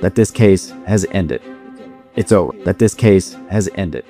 that this case has ended. It's over. That this case has ended.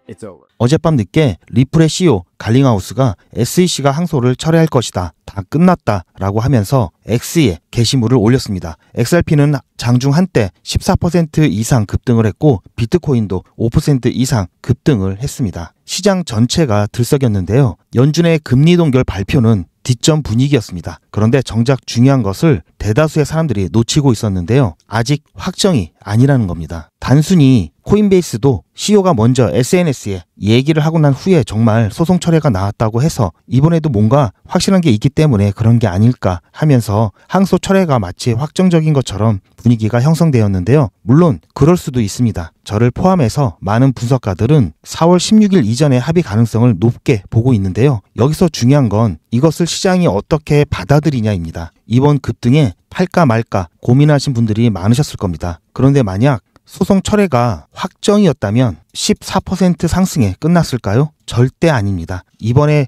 It's over. 어젯밤 늦게 리플의 CEO 갈링하우스가 SEC가 항소를 철회할 것이다. 다 끝났다 라고 하면서 X에 게시물을 올렸습니다. XRP는 장중 한때 14% 이상 급등을 했고 비트코인도 5% 이상 급등을 했습니다. 시장 전체가 들썩였는데요. 연준의 금리 동결 발표는 뒷전 분위기였습니다. 그런데 정작 중요한 것을 대다수의 사람들이 놓치고 있었는데요. 아직 확정이 아니라는 겁니다. 단순히 코인베이스도 CEO가 먼저 SNS에 얘기를 하고 난 후에 정말 소송 철회가 나왔다고 해서 이번에도 뭔가 확실한 게 있기 때문에 그런 게 아닐까 하면서 항소 철회가 마치 확정적인 것처럼 분위기가 형성되었는데요. 물론 그럴 수도 있습니다. 저를 포함해서 많은 분석가들은 4월 16일 이전의 합의 가능성을 높게 보고 있는데요. 여기서 중요한 건 이것을 시장이 어떻게 받아들이냐입니다. 이번 급등에 팔까 말까 고민하신 분들이 많으셨을 겁니다. 그런데 만약 소송 철회가 확정이었다면 14% 상승에 끝났을까요? 절대 아닙니다. 이번에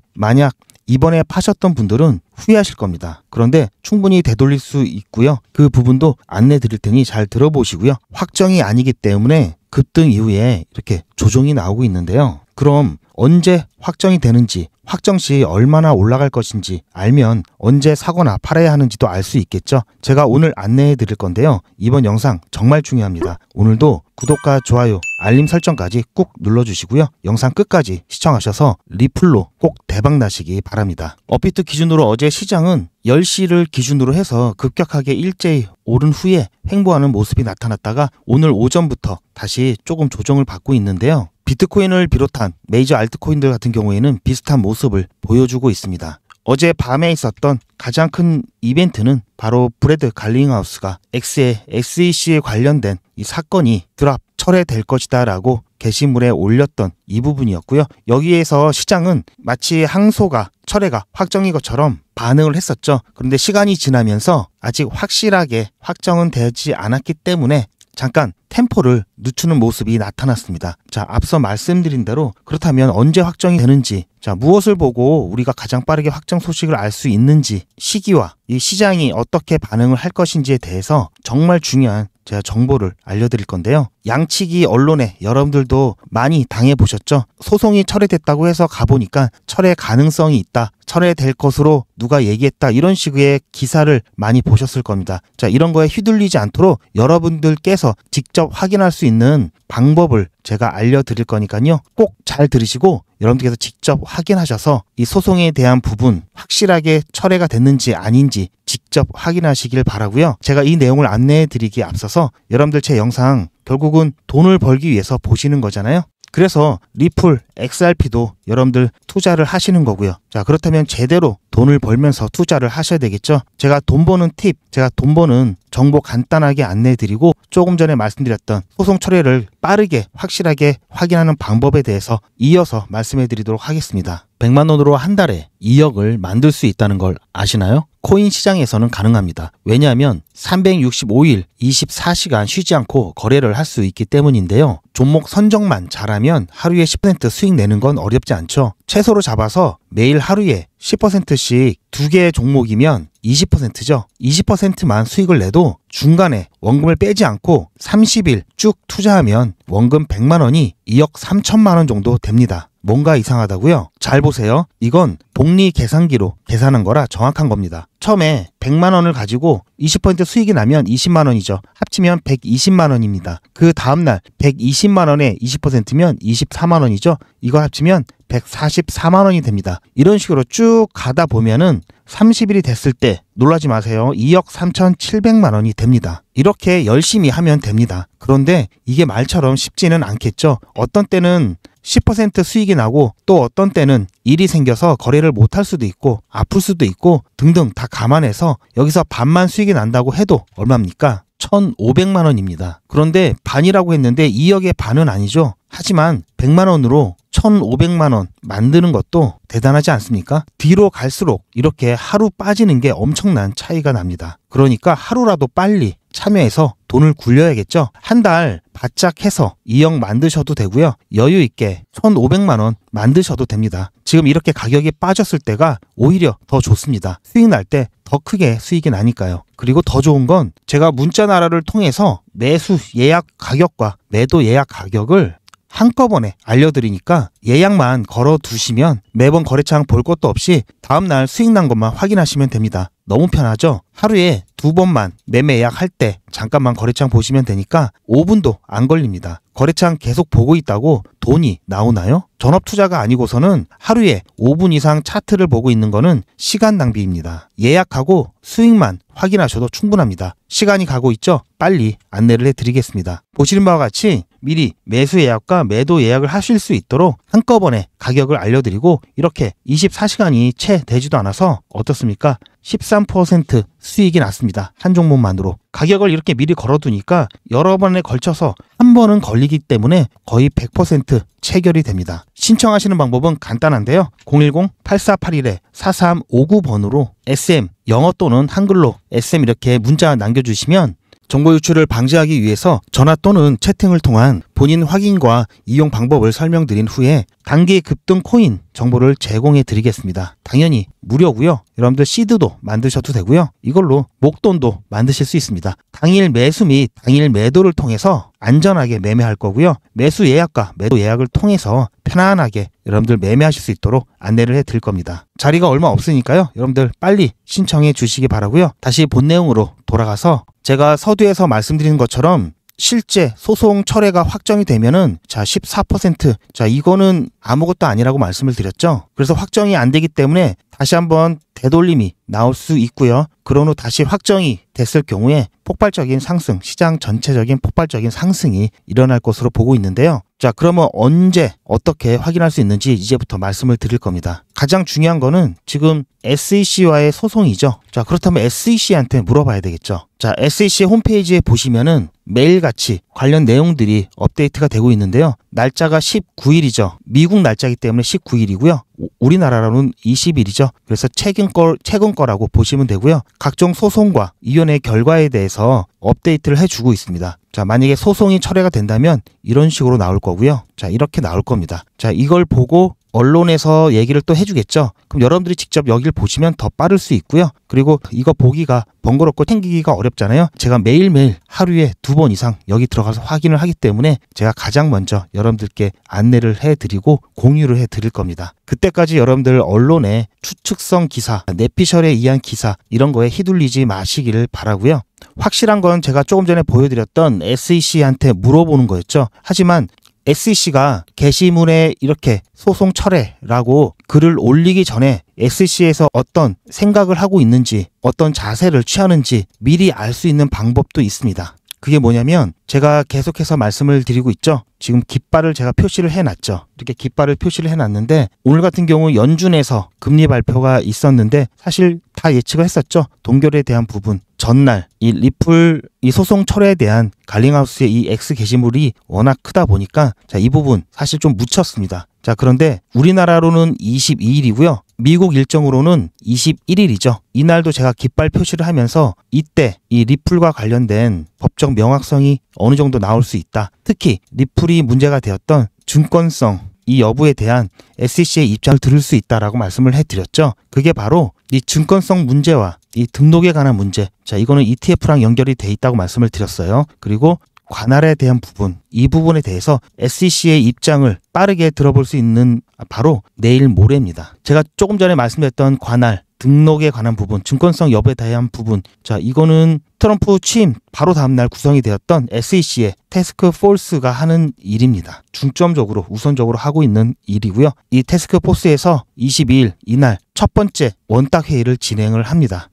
파셨던 분들은 후회하실 겁니다. 그런데 충분히 되돌릴 수 있고요. 그 부분도 안내 드릴 테니 잘 들어보시고요. 확정이 아니기 때문에 급등 이후에 이렇게 조정이 나오고 있는데요. 그럼 언제 확정이 되는지, 확정 시 얼마나 올라갈 것인지 알면 언제 사거나 팔아야 하는지도 알 수 있겠죠. 제가 오늘 안내해 드릴 건데요. 이번 영상 정말 중요합니다. 오늘도 구독과 좋아요, 알림 설정까지 꾹 눌러주시고요. 영상 끝까지 시청하셔서 리플로 꼭 대박 나시기 바랍니다. 업비트 기준으로 어제 시장은 10시를 기준으로 해서 급격하게 일제히 오른 후에 횡보하는 모습이 나타났다가 오늘 오전부터 다시 조금 조정을 받고 있는데요. 비트코인을 비롯한 메이저 알트코인들 같은 경우에는 비슷한 모습을 보여주고 있습니다. 어제 밤에 있었던 가장 큰 이벤트는 바로 브래드 갈링하우스가 X의 SEC에 관련된 이 사건이 철회될 것이다 라고 게시물에 올렸던 이 부분이었고요. 여기에서 시장은 마치 항소가 철회가 확정인 것처럼 반응을 했었죠. 그런데 시간이 지나면서 아직 확실하게 확정은 되지 않았기 때문에 잠깐 템포를 늦추는 모습이 나타났습니다. 자, 앞서 말씀드린 대로 그렇다면 언제 확정이 되는지, 자, 무엇을 보고 우리가 가장 빠르게 확정 소식을 알 수 있는지, 시기와 이 시장이 어떻게 반응을 할 것인지에 대해서 정말 중요한 제가 정보를 알려드릴 건데요. 양치기 언론에 여러분들도 많이 당해보셨죠? 소송이 철회됐다고 해서 가보니까 철회 가능성이 있다, 철회될 것으로 누가 얘기했다, 이런 식의 기사를 많이 보셨을 겁니다. 자, 이런 거에 휘둘리지 않도록 여러분들께서 직접 확인할 수 있는 방법을 제가 알려드릴 거니까요. 꼭 잘 들으시고 여러분들께서 직접 확인하셔서 이 소송에 대한 부분 확실하게 철회가 됐는지 아닌지 직접 확인하시길 바라고요. 제가 이 내용을 안내해 드리기에 앞서서 여러분들 제 영상 결국은 돈을 벌기 위해서 보시는 거잖아요. 그래서 리플, XRP도 여러분들 투자를 하시는 거고요. 자, 그렇다면 제대로 돈을 벌면서 투자를 하셔야 되겠죠. 제가 돈 버는 팁, 제가 돈 버는 정보 간단하게 안내해 드리고 조금 전에 말씀드렸던 소송 철회를 빠르게 확실하게 확인하는 방법에 대해서 이어서 말씀해 드리도록 하겠습니다. 100만 원으로 한 달에 2억을 만들 수 있다는 걸 아시나요? 코인 시장에서는 가능합니다. 왜냐하면 365일 24시간 쉬지 않고 거래를 할 수 있기 때문인데요. 종목 선정만 잘하면 하루에 10% 수익 내는 건 어렵지 않죠. 최소로 잡아서 매일 하루에 10%씩 2개의 종목이면 20%죠. 20%만 수익을 내도 중간에 원금을 빼지 않고 30일 쭉 투자하면 원금 100만 원이 2억 3천만 원 정도 됩니다. 뭔가 이상하다고요? 잘 보세요. 이건 복리 계산기로 계산한 거라 정확한 겁니다. 처음에 100만 원을 가지고 20% 수익이 나면 20만 원이죠. 합치면 120만 원입니다. 그 다음날 120만 원에 20%면 24만 원이죠. 이거 합치면 144만 원이 됩니다. 이런 식으로 쭉 가다 보면은 30일이 됐을 때 놀라지 마세요. 2억 3,700만 원이 됩니다. 이렇게 열심히 하면 됩니다. 그런데 이게 말처럼 쉽지는 않겠죠. 어떤 때는 10% 수익이 나고 또 어떤 때는 일이 생겨서 거래를 못할 수도 있고 아플 수도 있고 등등 다 감안해서 여기서 반만 수익이 난다고 해도 얼마입니까? 1,500만 원입니다. 그런데 반이라고 했는데 2억의 반은 아니죠. 하지만 100만 원으로 1,500만 원 만드는 것도 대단하지 않습니까? 뒤로 갈수록 이렇게 하루 빠지는 게 엄청난 차이가 납니다. 그러니까 하루라도 빨리 참여해서 돈을 굴려야겠죠. 한 달 바짝 해서 2억 만드셔도 되고요. 여유 있게 1,500만 원 만드셔도 됩니다. 지금 이렇게 가격이 빠졌을 때가 오히려 더 좋습니다. 수익 날 때 더 크게 수익이 나니까요. 그리고 더 좋은 건 제가 문자나라를 통해서 매수 예약 가격과 매도 예약 가격을 한꺼번에 알려드리니까 예약만 걸어두시면 매번 거래창 볼 것도 없이 다음날 수익 난 것만 확인하시면 됩니다. 너무 편하죠? 하루에 2번만 매매 예약할 때 잠깐만 거래창 보시면 되니까 5분도 안 걸립니다. 거래창 계속 보고 있다고 돈이 나오나요? 전업투자가 아니고서는 하루에 5분 이상 차트를 보고 있는 거는 시간 낭비입니다. 예약하고 수익만 확인하셔도 충분합니다. 시간이 가고 있죠? 빨리 안내를 해드리겠습니다. 보시는 바와 같이 미리 매수 예약과 매도 예약을 하실 수 있도록 한꺼번에 가격을 알려드리고 이렇게 24시간이 채 되지도 않아서 어떻습니까? 13% 수익이 났습니다. 한 종목만으로. 가격을 이렇게 미리 걸어두니까 여러 번에 걸쳐서 한 번은 걸리기 때문에 거의 100% 체결이 됩니다. 신청하시는 방법은 간단한데요. 010-8481-4359번으로 SM 영어 또는 한글로 SM 이렇게 문자 남겨주시면 정보 유출을 방지하기 위해서 전화 또는 채팅을 통한 본인 확인과 이용 방법을 설명드린 후에 단기 급등 코인 정보를 제공해 드리겠습니다. 당연히 무료고요. 여러분들 시드도 만드셔도 되고요. 이걸로 목돈도 만드실 수 있습니다. 당일 매수 및 당일 매도를 통해서 안전하게 매매할 거고요. 매수 예약과 매도 예약을 통해서 편안하게 여러분들 매매하실 수 있도록 안내를 해 드릴 겁니다. 자리가 얼마 없으니까요. 여러분들 빨리 신청해 주시기 바라고요. 다시 본 내용으로 돌아가서 제가 서두에서 말씀드린 것처럼 실제 소송 철회가 확정이 되면은 14% 이거는 아무것도 아니라고 말씀을 드렸죠. 그래서 확정이 안 되기 때문에 다시 한번 되돌림이 나올 수 있고요. 그런 후 다시 확정이 됐을 경우에 폭발적인 상승, 시장 전체적인 폭발적인 상승이 일어날 것으로 보고 있는데요. 그러면 언제 어떻게 확인할 수 있는지 이제부터 말씀을 드릴 겁니다. 가장 중요한 거는 지금 SEC와의 소송이죠. 그렇다면 SEC한테 물어봐야 되겠죠. SEC 홈페이지에 보시면은 매일같이 관련 내용들이 업데이트가 되고 있는데요. 날짜가 19일이죠. 미국 날짜이기 때문에 19일이고요. 우리나라로는 20일이죠. 그래서 최근 거라고 보시면 되고요. 각종 소송과 이혼의 결과에 대해서 업데이트를 해주고 있습니다. 만약에 소송이 철회가 된다면 이런 식으로 나올 거고요. 이렇게 나올 겁니다. 이걸 보고 언론에서 얘기를 또 해주겠죠. 그럼 여러분들이 직접 여기를 보시면 더 빠를 수 있고요. 그리고 이거 보기가 번거롭고 챙기기가 어렵잖아요. 제가 매일매일 하루에 2번 이상 여기 들어가서 확인을 하기 때문에 제가 가장 먼저 여러분들께 안내를 해드리고 공유를 해드릴 겁니다. 그때까지 여러분들 언론의 추측성 기사, 내피셜에 의한 기사 이런 거에 휘둘리지 마시기를 바라고요. 확실한 건 제가 조금 전에 보여드렸던 SEC한테 물어보는 거였죠. 하지만 SEC가 게시물에 이렇게 소송 철회라고 글을 올리기 전에 SEC에서 어떤 생각을 하고 있는지 어떤 자세를 취하는지 미리 알 수 있는 방법도 있습니다. 그게 뭐냐면 제가 계속해서 말씀을 드리고 있죠. 지금 깃발을 제가 표시를 해놨죠. 이렇게 깃발을 표시를 해놨는데 오늘 같은 경우 연준에서 금리 발표가 있었는데 사실 다 예측을 했었죠. 동결에 대한 부분. 전날 이 리플 이 소송 철회에 대한 갈링하우스의 이 X 게시물이 워낙 크다 보니까 이 부분 사실 좀 묻혔습니다. 그런데 우리나라로는 22일이고요. 미국 일정으로는 21일이죠. 이날도 제가 깃발 표시를 하면서 이때 이 리플과 관련된 법적 명확성이 어느 정도 나올 수 있다. 특히 리플이 문제가 되었던 증권성 이 여부에 대한 SEC의 입장을 들을 수 있다라고 말씀을 해드렸죠. 그게 바로 이 증권성 문제와 이 등록에 관한 문제. 이거는 ETF랑 연결이 돼 있다고 말씀을 드렸어요. 그리고 관할에 대한 부분, 이 부분에 대해서 SEC의 입장을 빠르게 들어볼 수 있는 바로 내일 모레입니다. 제가 조금 전에 말씀드렸던 관할, 등록에 관한 부분, 증권성 여부에 대한 부분. 이거는 트럼프 취임 바로 다음날 구성이 되었던 SEC의 태스크포스가 하는 일입니다. 중점적으로 우선적으로 하고 있는 일이고요. 이 태스크포스에서 22일 이날 첫 번째 원탁 회의를 진행을 합니다.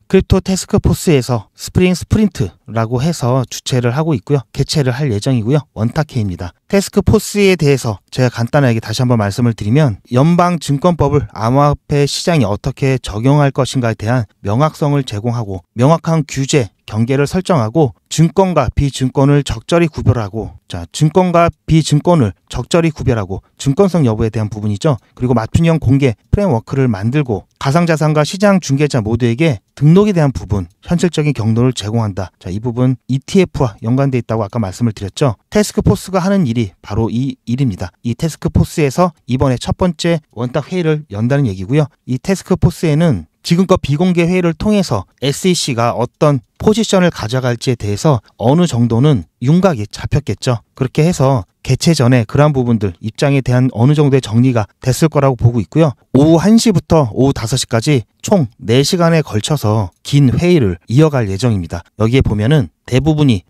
크립토 태스크포스에서 스프링 스프린트라고 해서 주최를 하고 있고요. 개최를 할 예정이고요. 원탁회의입니다. 태스크포스에 대해서 제가 간단하게 다시 한번 말씀을 드리면 연방증권법을 암호화폐 시장에 어떻게 적용할 것인가에 대한 명확성을 제공하고 명확한 규제, 경계를 설정하고 증권과 비증권을 적절히 구별하고 증권과 비증권을 적절히 구별하고 증권성 여부에 대한 부분이죠. 그리고 맞춤형 공개 프레임워크를 만들고 가상자산과 시장 중개자 모두에게 등록에 대한 부분, 현실적인 경로를 제공한다. 이 부분 ETF와 연관돼 있다고 아까 말씀을 드렸죠. 태스크포스가 하는 일이 바로 이 일입니다. 이 태스크포스에서 이번에 첫 번째 원탁 회의를 연다는 얘기고요. 이 태스크포스에는 지금껏 비공개 회의를 통해서 SEC가 어떤 포지션을 가져갈지에 대해서 어느 정도는 윤곽이 잡혔겠죠. 그렇게 해서 개최 전에 그러한 부분들 입장에 대한 어느 정도의 정리가 됐을 거라고 보고 있고요. 오후 1시부터 오후 5시까지 총 4시간에 걸쳐서 긴 회의를 이어갈 예정입니다. 여기에 보면은 대부분이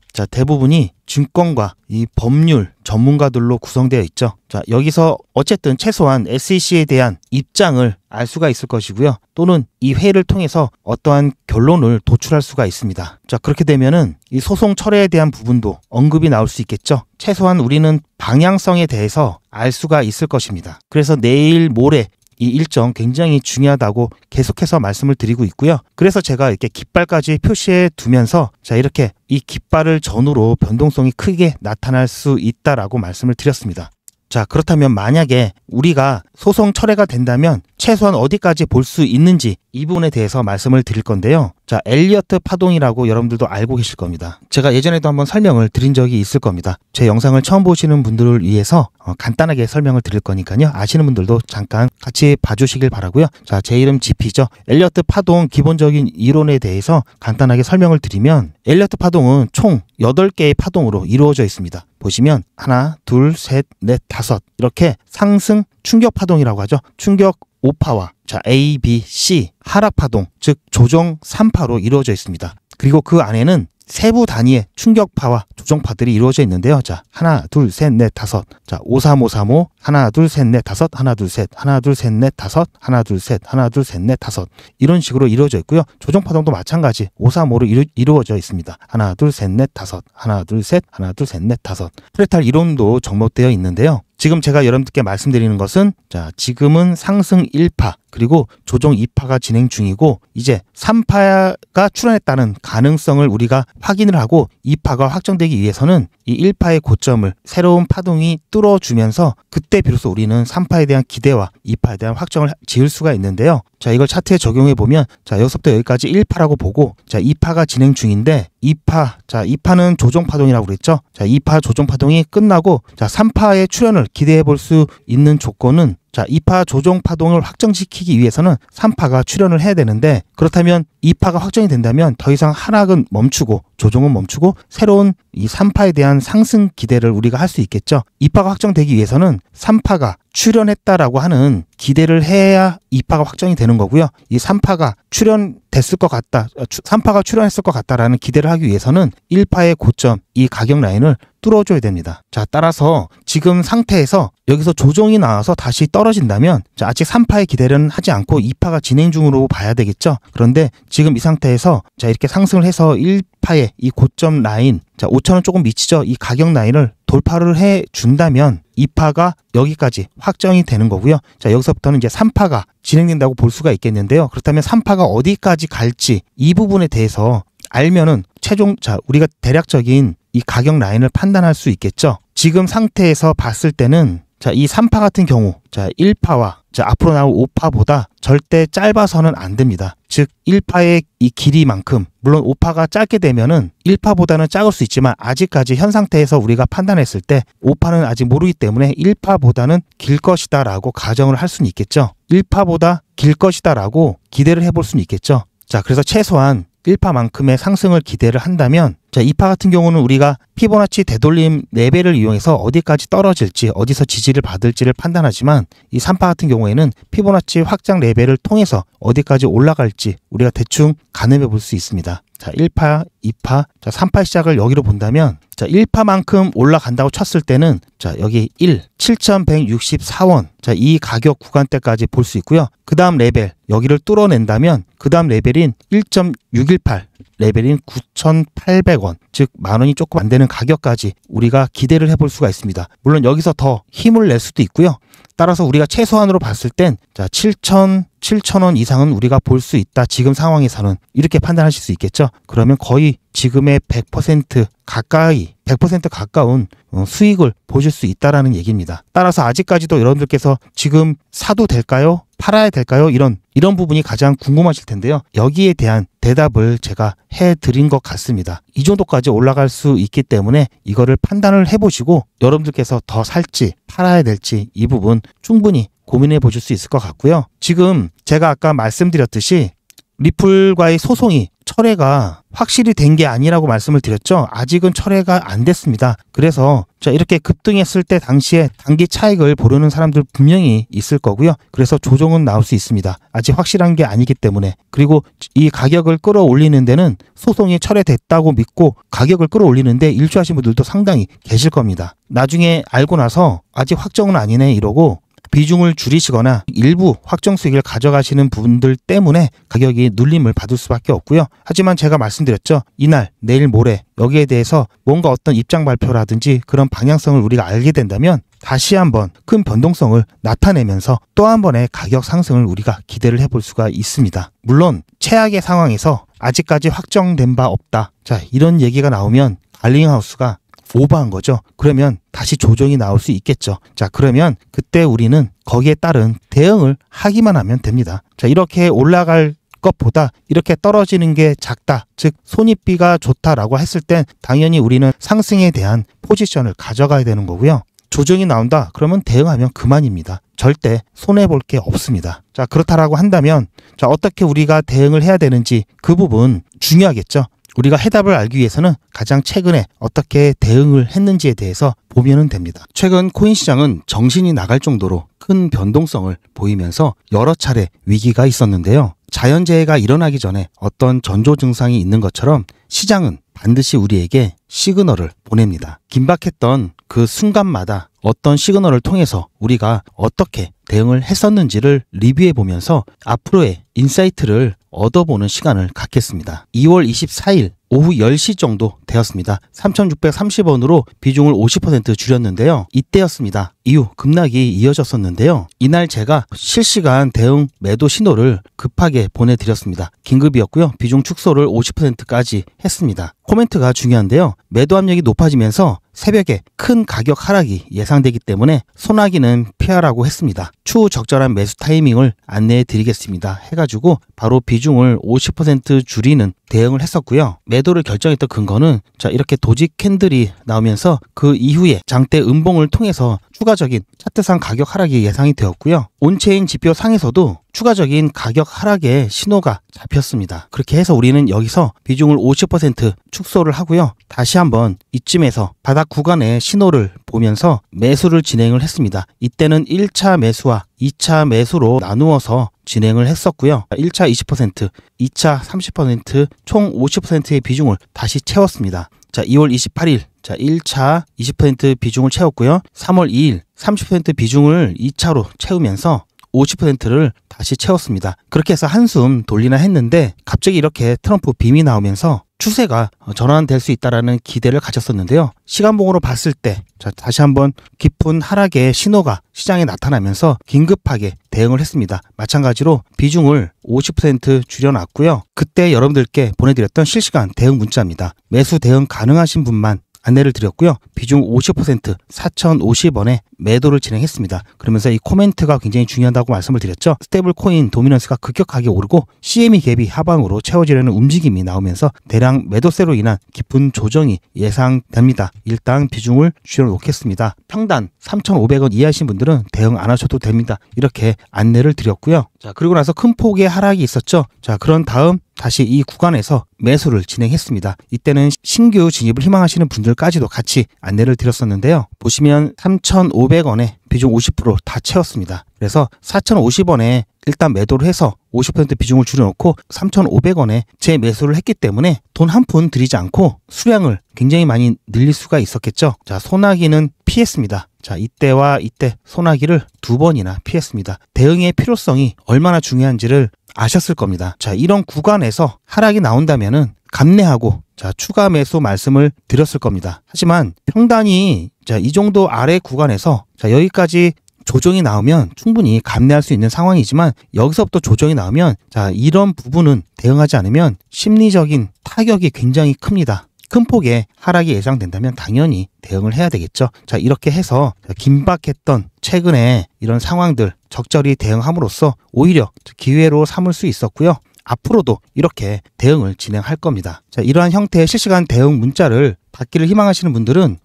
증권과 이 법률 전문가들로 구성되어 있죠. 자, 여기서 어쨌든 최소한 SEC에 대한 입장을 알 수가 있을 것이고요. 또는 이 회의를 통해서 어떠한 결론을 도출할 수가 있습니다. 자, 그렇게 되면은 이 소송 철회에 대한 부분도 언급이 나올 수 있겠죠. 최소한 우리는 방향성에 대해서 알 수가 있을 것입니다. 그래서 내일 모레 이 일정 굉장히 중요하다고 계속해서 말씀을 드리고 있고요. 그래서 제가 이렇게 깃발까지 표시해 두면서 자, 이렇게 이 깃발을 전후로 변동성이 크게 나타날 수 있다라고 말씀을 드렸습니다. 자, 그렇다면 만약에 우리가 소송 철회가 된다면 최소한 어디까지 볼 수 있는지 이 부분에 대해서 말씀을 드릴 건데요. 자, 엘리어트 파동이라고 여러분들도 알고 계실 겁니다. 제가 예전에도 한번 설명을 드린 적이 있을 겁니다. 제 영상을 처음 보시는 분들을 위해서 간단하게 설명을 드릴 거니까요. 아시는 분들도 잠깐 같이 봐주시길 바라고요. 자, 제 이름 GP죠. 엘리어트 파동 기본적인 이론에 대해서 간단하게 설명을 드리면 엘리어트 파동은 총 8개의 파동으로 이루어져 있습니다. 보시면 하나, 둘, 셋, 넷, 다섯 이렇게 상승 충격 파동이라고 하죠. 충격 5파와 자, A, B, C 하락 파동, 즉 조정 3파로 이루어져 있습니다. 그리고 그 안에는 세부 단위의 충격파와 조정파들이 이루어져 있는데요. 자, 하나, 둘, 셋, 넷, 다섯. 자, 5, 3, 5, 3, 5. 하나, 둘, 셋, 넷, 다섯. 하나, 둘, 셋. 하나, 둘, 셋, 넷, 다섯. 하나, 둘, 셋. 하나, 둘, 셋, 넷, 다섯. 이런 식으로 이루어져 있고요. 조정파동도 마찬가지 5, 3, 5로 이루어져 있습니다. 하나, 둘, 셋, 넷, 다섯. 하나, 둘, 셋. 하나, 둘, 셋, 넷, 다섯. 프레탈 이론도 접목되어 있는데요. 지금 제가 여러분들께 말씀드리는 것은 자, 지금은 상승 1파 그리고 조정 2파가 진행 중이고 이제 3파가 출현했다는 가능성을 우리가 확인을 하고 2파가 확정되기 위해서는 이 1파의 고점을 새로운 파동이 뚫어주면서 그때 비로소 우리는 3파에 대한 기대와 2파에 대한 확정을 지을 수가 있는데요. 자, 이걸 차트에 적용해 보면 자, 여기서부터 여기까지 1파라고 보고 자, 2파가 진행 중인데 2파, 자, 2파는 조정파동이라고 그랬죠. 자, 2파 조정파동이 끝나고 자, 3파의 출현을 기대해 볼 수 있는 조건은 자, 2파 조정 파동을 확정시키기 위해서는 3파가 출현을 해야 되는데 그렇다면 2파가 확정이 된다면 더 이상 하락은 멈추고 조정은 멈추고 새로운 이 3파에 대한 상승 기대를 우리가 할 수 있겠죠. 2파가 확정되기 위해서는 3파가 출현했다라고 하는 기대를 해야 2파가 확정이 되는 거고요. 이 3파가 출현됐을 것 같다, 3파가 출현했을 것 같다라는 기대를 하기 위해서는 1파의 고점, 이 가격 라인을 뚫어줘야 됩니다. 자, 따라서 지금 상태에서 여기서 조정이 나와서 다시 떨어진다면 자, 아직 3파의 기대는 하지 않고 2파가 진행 중으로 봐야 되겠죠. 그런데 지금 이 상태에서 자, 이렇게 상승을 해서 1파의 이 고점 라인, 자, 5,000원 조금 미치죠. 이 가격 라인을 돌파를 해 준다면 2파가 여기까지 확정이 되는 거고요. 자, 여기서부터는 이제 3파가 진행된다고 볼 수가 있겠는데요. 그렇다면 3파가 어디까지 갈지 이 부분에 대해서 알면은 최종 자, 우리가 대략적인 이 가격 라인을 판단할 수 있겠죠. 지금 상태에서 봤을 때는 자, 이 3파 같은 경우 자, 1파와 자, 앞으로 나올 5파보다 절대 짧아서는 안 됩니다. 즉 1파의 이 길이만큼 물론 5파가 짧게 되면은 1파보다는 작을 수 있지만 아직까지 현 상태에서 우리가 판단했을 때 5파는 아직 모르기 때문에 1파보다는 길 것이다 라고 가정을 할 수는 있겠죠. 1파보다 길 것이다 라고 기대를 해볼 수는 있겠죠. 자, 그래서 최소한 1파만큼의 상승을 기대를 한다면 자, 2파 같은 경우는 우리가 피보나치 되돌림 레벨을 이용해서 어디까지 떨어질지 어디서 지지를 받을지를 판단하지만 이 3파 같은 경우에는 피보나치 확장 레벨을 통해서 어디까지 올라갈지 우리가 대충 가늠해 볼 수 있습니다. 자, 1파, 2파, 자, 3파 시작을 여기로 본다면 자, 1파만큼 올라간다고 쳤을 때는 자, 여기 7,164원 자, 이 가격 구간대까지 볼 수 있고요. 그 다음 레벨 여기를 뚫어낸다면 그 다음 레벨인 1.618 레벨인 9,800원 즉 만원이 조금 안 되는 가격까지 우리가 기대를 해볼 수가 있습니다. 물론 여기서 더 힘을 낼 수도 있고요. 따라서 우리가 최소한으로 봤을 땐 자, 7,000원 이상은 우리가 볼 수 있다. 지금 상황에서는 이렇게 판단하실 수 있겠죠. 그러면 거의 지금의 100% 가까이 100% 가까운 수익을 보실 수 있다라는 얘기입니다. 따라서 아직까지도 여러분들께서 지금 사도 될까요? 팔아야 될까요? 이런 부분이 가장 궁금하실 텐데요. 여기에 대한 대답을 제가 해드린 것 같습니다. 이 정도까지 올라갈 수 있기 때문에 이거를 판단을 해보시고 여러분들께서 더 살지 팔아야 될지 이 부분 충분히 고민해 보실 수 있을 것 같고요. 지금 제가 아까 말씀드렸듯이 리플과의 소송이 철회가 확실히 된 게 아니라고 말씀을 드렸죠. 아직은 철회가 안 됐습니다. 그래서 자, 이렇게 급등했을 때 당시에 단기 차익을 보려는 사람들 분명히 있을 거고요. 그래서 조정은 나올 수 있습니다. 아직 확실한 게 아니기 때문에. 그리고 이 가격을 끌어올리는 데는 소송이 철회됐다고 믿고 가격을 끌어올리는데 일조하신 분들도 상당히 계실 겁니다. 나중에 알고 나서 아직 확정은 아니네 이러고 비중을 줄이시거나 일부 확정 수익을 가져가시는 분들 때문에 가격이 눌림을 받을 수밖에 없고요. 하지만 제가 말씀드렸죠. 이날, 내일, 모레 여기에 대해서 뭔가 어떤 입장 발표라든지 그런 방향성을 우리가 알게 된다면 다시 한번 큰 변동성을 나타내면서 또 한 번의 가격 상승을 우리가 기대를 해볼 수가 있습니다. 물론 최악의 상황에서 아직까지 확정된 바 없다. 자, 이런 얘기가 나오면 갈링하우스가 오버한 거죠. 그러면 다시 조정이 나올 수 있겠죠. 자, 그러면 그때 우리는 거기에 따른 대응을 하기만 하면 됩니다. 자, 이렇게 올라갈 것보다 이렇게 떨어지는 게 작다. 즉 손익비가 좋다라고 했을 땐 당연히 우리는 상승에 대한 포지션을 가져가야 되는 거고요. 조정이 나온다. 그러면 대응하면 그만입니다. 절대 손해볼 게 없습니다. 자, 그렇다라고 한다면 자, 어떻게 우리가 대응을 해야 되는지 그 부분 중요하겠죠. 우리가 해답을 알기 위해서는 가장 최근에 어떻게 대응을 했는지에 대해서 보면 됩니다. 최근 코인 시장은 정신이 나갈 정도로 큰 변동성을 보이면서 여러 차례 위기가 있었는데요. 자연재해가 일어나기 전에 어떤 전조 증상이 있는 것처럼 시장은 반드시 우리에게 시그널을 보냅니다. 긴박했던 그 순간마다 어떤 시그널을 통해서 우리가 어떻게 대응을 했었는지를 리뷰해 보면서 앞으로의 인사이트를 얻어보는 시간을 갖겠습니다. 2월 24일 오후 10시 정도 되었습니다. 3,630원으로 비중을 50% 줄였는데요. 이때였습니다. 이후 급락이 이어졌었는데요. 이날 제가 실시간 대응 매도 신호를 급하게 보내드렸습니다. 긴급이었고요. 비중 축소를 50%까지 했습니다. 코멘트가 중요한데요. 매도 압력이 높아지면서 새벽에 큰 가격 하락이 예상되기 때문에 소나기는 피하라고 했습니다. 추후 적절한 매수 타이밍을 안내해 드리겠습니다. 해가지고 바로 비중을 50% 줄이는 대응을 했었고요. 매도를 결정했던 근거는 자, 이렇게 도직 캔들이 나오면서 그 이후에 장대 음봉을 통해서 추가적인 차트상 가격 하락이 예상이 되었고요. 온체인 지표 상에서도 추가적인 가격 하락의 신호가 잡혔습니다. 그렇게 해서 우리는 여기서 비중을 50% 축소를 하고요. 다시 한번 이쯤에서 바닥 구간의 신호를 보면서 매수를 진행을 했습니다. 이때는 1차 매수와 2차 매수로 나누어서 진행을 했었고요. 1차 20%, 2차 30%, 총 50%의 비중을 다시 채웠습니다. 자, 2월 28일 자, 1차 20% 비중을 채웠고요. 3월 2일 30% 비중을 2차로 채우면서 50%를 다시 채웠습니다. 그렇게 해서 한숨 돌리나 했는데 갑자기 이렇게 트럼프 빔이 나오면서 추세가 전환될 수 있다라는 기대를 가졌었는데요. 시간봉으로 봤을 때 자, 다시 한번 깊은 하락의 신호가 시장에 나타나면서 긴급하게 대응을 했습니다. 마찬가지로 비중을 50% 줄여놨고요. 그때 여러분들께 보내드렸던 실시간 대응 문자입니다. 매수 대응 가능하신 분만 안내를 드렸고요. 비중 50% 4,050원에 매도를 진행했습니다. 그러면서 이 코멘트가 굉장히 중요하다고 말씀을 드렸죠. 스테이블 코인 도미넌스가 급격하게 오르고 CME 갭이 하방으로 채워지려는 움직임이 나오면서 대량 매도세로 인한 깊은 조정이 예상됩니다. 일단 비중을 줄여놓겠습니다. 평단 3,500원 이하이신 분들은 대응 안 하셔도 됩니다. 이렇게 안내를 드렸고요. 자, 그리고 나서 큰 폭의 하락이 있었죠. 자, 그런 다음 다시 이 구간에서 매수를 진행했습니다. 이때는 신규 진입을 희망하시는 분들까지도 같이 안내를 드렸었는데요. 보시면 3,500원에 비중 50% 다 채웠습니다. 그래서 4,050원에 일단 매도를 해서 50% 비중을 줄여놓고 3,500원에 재매수를 했기 때문에 돈 한 푼 들이지 않고 수량을 굉장히 많이 늘릴 수가 있었겠죠. 자, 소나기는 피했습니다. 자, 이때와 이때 소나기를 2번이나 피했습니다. 대응의 필요성이 얼마나 중요한지를 아셨을 겁니다. 자, 이런 구간에서 하락이 나온다면은 감내하고 자, 추가 매수 말씀을 드렸을 겁니다. 하지만 평단이 자, 이 정도 아래 구간에서 자, 여기까지 조정이 나오면 충분히 감내할 수 있는 상황이지만 여기서부터 조정이 나오면 자, 이런 부분은 대응하지 않으면 심리적인 타격이 굉장히 큽니다. 큰 폭의 하락이 예상된다면 당연히 대응을 해야 되겠죠. 자, 이렇게 해서 긴박했던 최근에 이런 상황들 적절히 대응함으로써 오히려 기회로 삼을 수 있었고요. 앞으로도 이렇게 대응을 진행할 겁니다. 자, 이러한 형태의 실시간 대응 문자를 받기를 희망하시는 분들은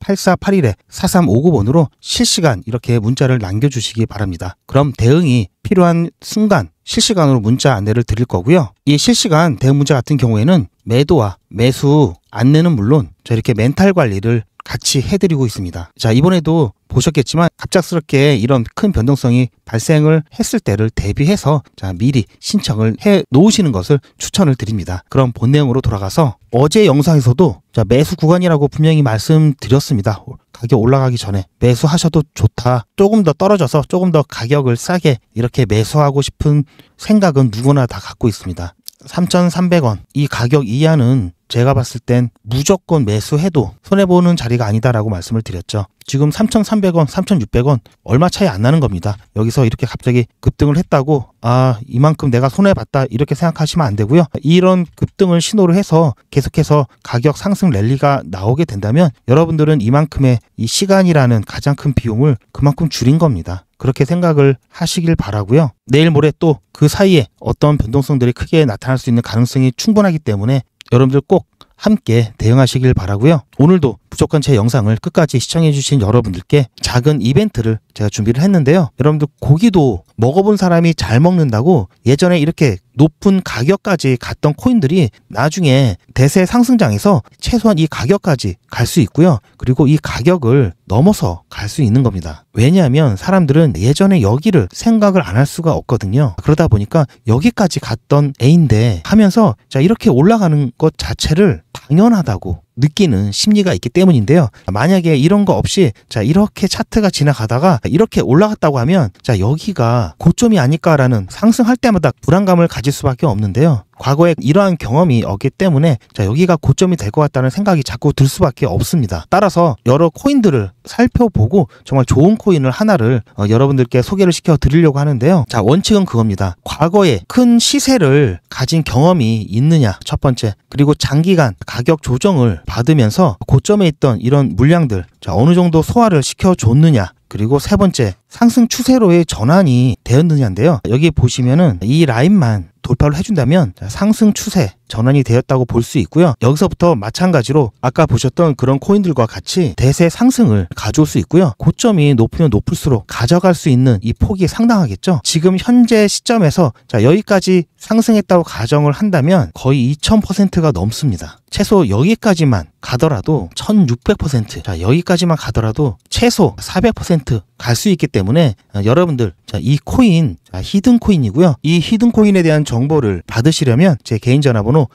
8481-4359번으로 실시간 이렇게 문자를 남겨주시기 바랍니다. 그럼 대응이 필요한 순간 실시간으로 문자 안내를 드릴 거고요. 이 실시간 대응 문자 같은 경우에는 매도와 매수 안내는 물론 저 이렇게 멘탈 관리를 같이 해드리고 있습니다. 자, 이번에도 보셨겠지만 갑작스럽게 이런 큰 변동성이 발생을 했을 때를 대비해서 자, 미리 신청을 해 놓으시는 것을 추천을 드립니다. 그럼 본 내용으로 돌아가서 어제 영상에서도 자, 매수 구간이라고 분명히 말씀드렸습니다. 가격 올라가기 전에 매수하셔도 좋다. 조금 더 떨어져서 조금 더 가격을 싸게 이렇게 매수하고 싶은 생각은 누구나 다 갖고 있습니다. 3,300원 이 가격 이하는 제가 봤을 땐 무조건 매수해도 손해보는 자리가 아니다라고 말씀을 드렸죠. 지금 3,300원, 3,600원 얼마 차이 안 나는 겁니다. 여기서 이렇게 갑자기 급등을 했다고 이만큼 내가 손해봤다 이렇게 생각하시면 안 되고요. 이런 급등을 신호를 해서 계속해서 가격 상승 랠리가 나오게 된다면 여러분들은 이만큼의 이 시간이라는 가장 큰 비용을 그만큼 줄인 겁니다. 그렇게 생각을 하시길 바라고요. 내일 모레 또 그 사이에 어떤 변동성들이 크게 나타날 수 있는 가능성이 충분하기 때문에 여러분들 꼭 함께 대응하시길 바라고요. 오늘도 무조건 제 영상을 끝까지 시청해주신 여러분들께 작은 이벤트를 제가 준비를 했는데요. 여러분들 고기도 먹어본 사람이 잘 먹는다고 예전에 이렇게 높은 가격까지 갔던 코인들이 나중에 대세 상승장에서 최소한 이 가격까지 갈 수 있고요. 그리고 이 가격을 넘어서 갈 수 있는 겁니다. 왜냐하면 사람들은 예전에 여기를 생각을 안 할 수가 없거든요. 그러다 보니까 여기까지 갔던 A인데 하면서 자, 이렇게 올라가는 것 자체를 당연하다고 느끼는 심리가 있기 때문인데요. 만약에 이런 거 없이 자, 이렇게 차트가 지나가다가 이렇게 올라갔다고 하면 자, 여기가 고점이 아닐까라는 상승할 때마다 불안감을 가질 수밖에 없는데요. 과거에 이러한 경험이 없기 때문에 자, 여기가 고점이 될 것 같다는 생각이 자꾸 들 수밖에 없습니다. 따라서 여러 코인들을 살펴보고 정말 좋은 코인을 하나를 여러분들께 소개를 시켜 드리려고 하는데요. 자, 원칙은 그겁니다. 과거에 큰 시세를 가진 경험이 있느냐 첫 번째, 그리고 장기간 가격 조정을 받으면서 고점에 있던 이런 물량들 자, 어느 정도 소화를 시켜줬느냐, 그리고 세 번째 상승 추세로의 전환이 되었느냐인데요. 여기 보시면은 이 라인만 돌파를 해준다면 상승 추세 전환이 되었다고 볼 수 있고요. 여기서부터 마찬가지로 아까 보셨던 그런 코인들과 같이 대세 상승을 가져올 수 있고요. 고점이 높으면 높을수록 가져갈 수 있는 이 폭이 상당하겠죠. 지금 현재 시점에서 자, 여기까지 상승했다고 가정을 한다면 거의 2000%가 넘습니다. 최소 여기까지만 가더라도 1600%, 자, 여기까지만 가더라도 최소 400% 갈 수 있기 때문에 여러분들 자, 이 코인 히든 코인이고요. 이 히든 코인에 대한 정보를 받으시려면 제 개인 전화번호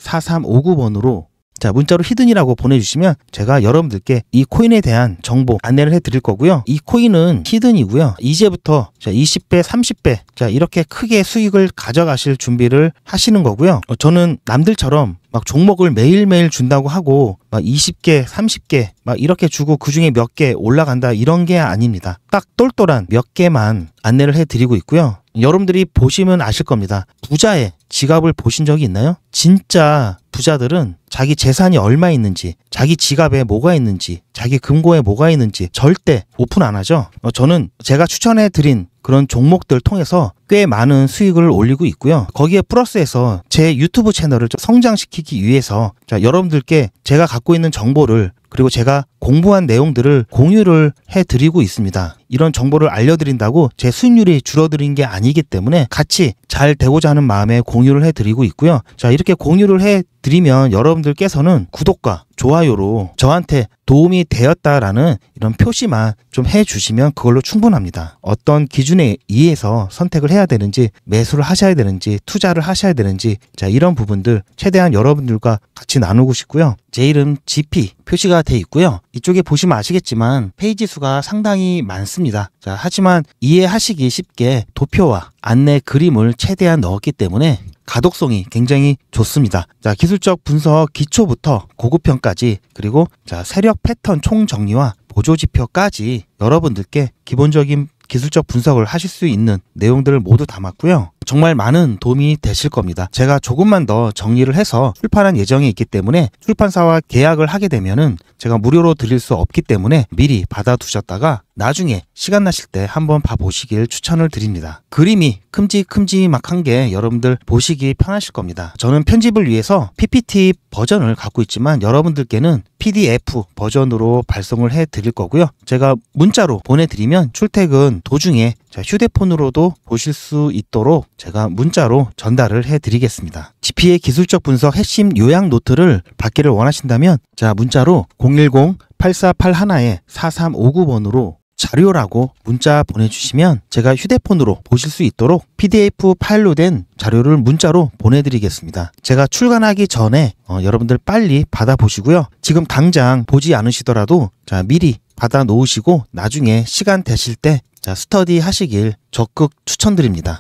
8481-4359번으로 자, 문자로 히든이라고 보내주시면 제가 여러분들께 이 코인에 대한 정보 안내를 해드릴 거고요. 이 코인은 히든이고요. 이제부터 자, 20배, 30배 자, 이렇게 크게 수익을 가져가실 준비를 하시는 거고요. 저는 남들처럼 막 종목을 매일매일 준다고 하고 막 20개, 30개 막 이렇게 주고 그중에 몇 개 올라간다 이런 게 아닙니다. 딱 똘똘한 몇 개만 안내를 해드리고 있고요. 여러분들이 보시면 아실 겁니다. 부자의 지갑을 보신 적이 있나요? 진짜 부자들은 자기 재산이 얼마 있는지, 자기 지갑에 뭐가 있는지, 자기 금고에 뭐가 있는지 절대 오픈 안 하죠. 저는 제가 추천해드린 그런 종목들 통해서 꽤 많은 수익을 올리고 있고요. 거기에 플러스해서 제 유튜브 채널을 성장시키기 위해서 자, 여러분들께 제가 갖고 있는 정보를 그리고 제가 공부한 내용들을 공유를 해드리고 있습니다. 이런 정보를 알려드린다고 제 수익률이 줄어드는 게 아니기 때문에 같이 잘 되고자 하는 마음에 공유를 해드리고 있고요. 자, 이렇게 공유를 해드리면 여러분들께서는 구독과 좋아요로 저한테 도움이 되었다라는 이런 표시만 좀 해주시면 그걸로 충분합니다. 어떤 기준에 의해서 선택을 해야 되는지, 매수를 하셔야 되는지, 투자를 하셔야 되는지 자, 이런 부분들 최대한 여러분들과 같이 나누고 싶고요. 제 이름 GP 표시가 돼 있고요. 이쪽에 보시면 아시겠지만 페이지 수가 상당히 많습니다. 자, 하지만 이해하시기 쉽게 도표와 안내 그림을 최대한 넣었기 때문에 가독성이 굉장히 좋습니다. 자, 기술적 분석 기초부터 고급형까지 그리고 자, 세력 패턴 총정리와 보조지표까지 여러분들께 기본적인 기술적 분석을 하실 수 있는 내용들을 모두 담았고요. 정말 많은 도움이 되실 겁니다. 제가 조금만 더 정리를 해서 출판할 예정이 있기 때문에 출판사와 계약을 하게 되면은 제가 무료로 드릴 수 없기 때문에 미리 받아두셨다가 나중에 시간 나실 때 한번 봐보시길 추천을 드립니다. 그림이 큼직큼직한 게 여러분들 보시기 편하실 겁니다. 저는 편집을 위해서 PPT 버전을 갖고 있지만 여러분들께는 PDF 버전으로 발송을 해 드릴 거고요. 제가 문자로 보내드리면 출퇴근 도중에 휴대폰으로도 보실 수 있도록 제가 문자로 전달을 해 드리겠습니다. GPA 기술적 분석 핵심 요약 노트를 받기를 원하신다면 자 문자로 010-8481-4359번으로 자료라고 문자 보내주시면 제가 휴대폰으로 보실 수 있도록 PDF 파일로 된 자료를 문자로 보내드리겠습니다. 제가 출간하기 전에 여러분들 빨리 받아보시고요. 지금 당장 보지 않으시더라도 자 미리 받아 놓으시고 나중에 시간 되실 때 자 스터디 하시길 적극 추천드립니다.